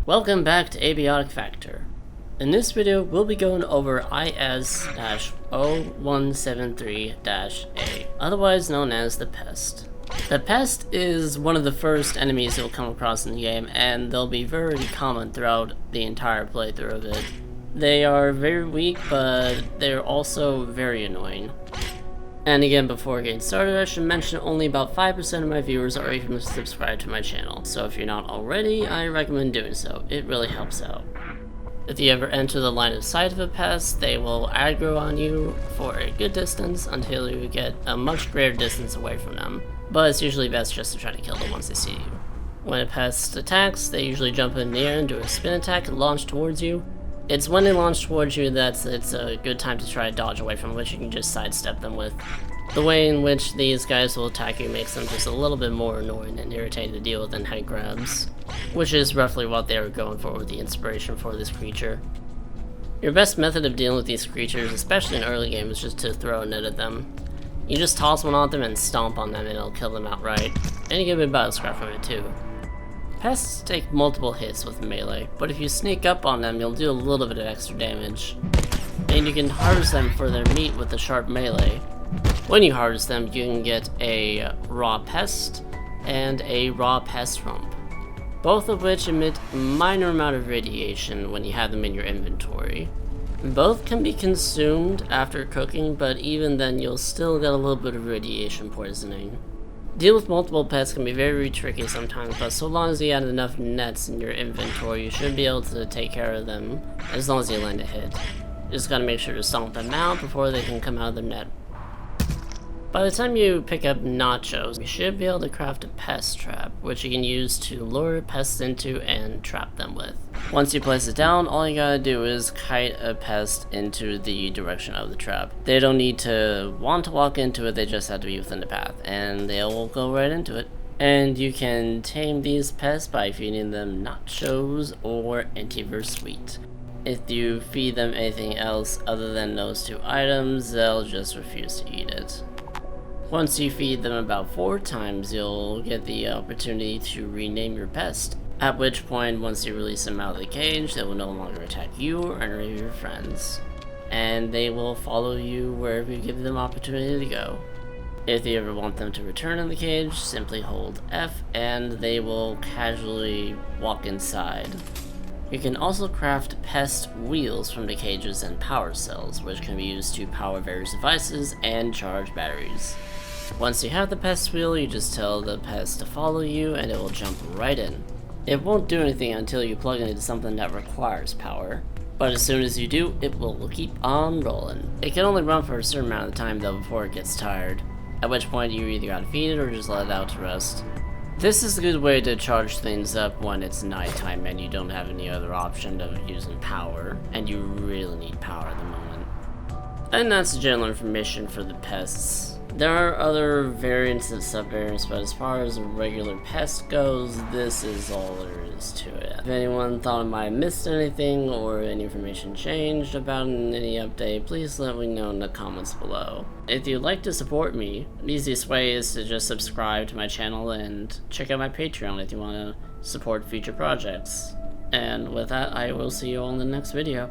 Welcome back to Abiotic Factor. In this video, we'll be going over IS-0173-A, otherwise known as the Pest. The Pest is one of the first enemies you'll come across in the game, and they'll be very common throughout the entire playthrough of it. They are very weak, but they're also very annoying. And again, before getting started, I should mention only about 5% of my viewers are even subscribed to my channel, so if you're not already, I recommend doing so. It really helps out. If you ever enter the line of sight of a pest, they will aggro on you for a good distance until you get a much greater distance away from them, but it's usually best just to try to kill them once they see you. When a pest attacks, they usually jump in the air and do a spin attack and launch towards you. It's when they launch towards you that it's a good time to try to dodge away from which you can just sidestep them with. The way in which these guys will attack you makes them just a little bit more annoying and irritating to deal with than head grabs, which is roughly what they were going for with the inspiration for this creature. Your best method of dealing with these creatures, especially in early game, is just to throw a net at them. You just toss one at them and stomp on them and it'll kill them outright, and you get a bit of battle scrap from it too. Pests take multiple hits with melee, but if you sneak up on them, you'll do a little bit of extra damage. And you can harvest them for their meat with the sharp melee. When you harvest them, you can get a raw pest and a raw pest rump, both of which emit a minor amount of radiation when you have them in your inventory. Both can be consumed after cooking, but even then you'll still get a little bit of radiation poisoning. Deal with multiple pets can be very tricky sometimes, but so long as you have enough nets in your inventory, you should be able to take care of them as long as you land a hit. You just gotta make sure to stomp them out before they can come out of their net. By the time you pick up nachos, you should be able to craft a pest trap, which you can use to lure pests into and trap them with. Once you place it down, all you gotta do is kite a pest into the direction of the trap. They don't need to want to walk into it, they just have to be within the path, and they'll go right into it. And you can tame these pests by feeding them nachos or antivirus sweet. If you feed them anything else other than those two items, they'll just refuse to eat it. Once you feed them about 4 times, you'll get the opportunity to rename your pest. At which point, once you release them out of the cage, they will no longer attack you or any of your friends. And they will follow you wherever you give them opportunity to go. If you ever want them to return in the cage, simply hold F and they will casually walk inside. You can also craft pest wheels from the cages and power cells, which can be used to power various devices and charge batteries. Once you have the pest wheel, you just tell the pest to follow you and it will jump right in. It won't do anything until you plug it into something that requires power, but as soon as you do, it will keep on rolling. It can only run for a certain amount of time though before it gets tired, at which point you either gotta feed it or just let it out to rest. This is a good way to charge things up when it's nighttime and you don't have any other option of using power, and you really need power at the moment. And that's the general information for the pests. There are other variants and subvariants, but as far as a regular pest goes, this is all there is to it. If anyone thought I might have missed anything or any information changed about any update, please let me know in the comments below. If you'd like to support me, the easiest way is to just subscribe to my channel and check out my Patreon if you want to support future projects. And with that, I will see you all in the next video.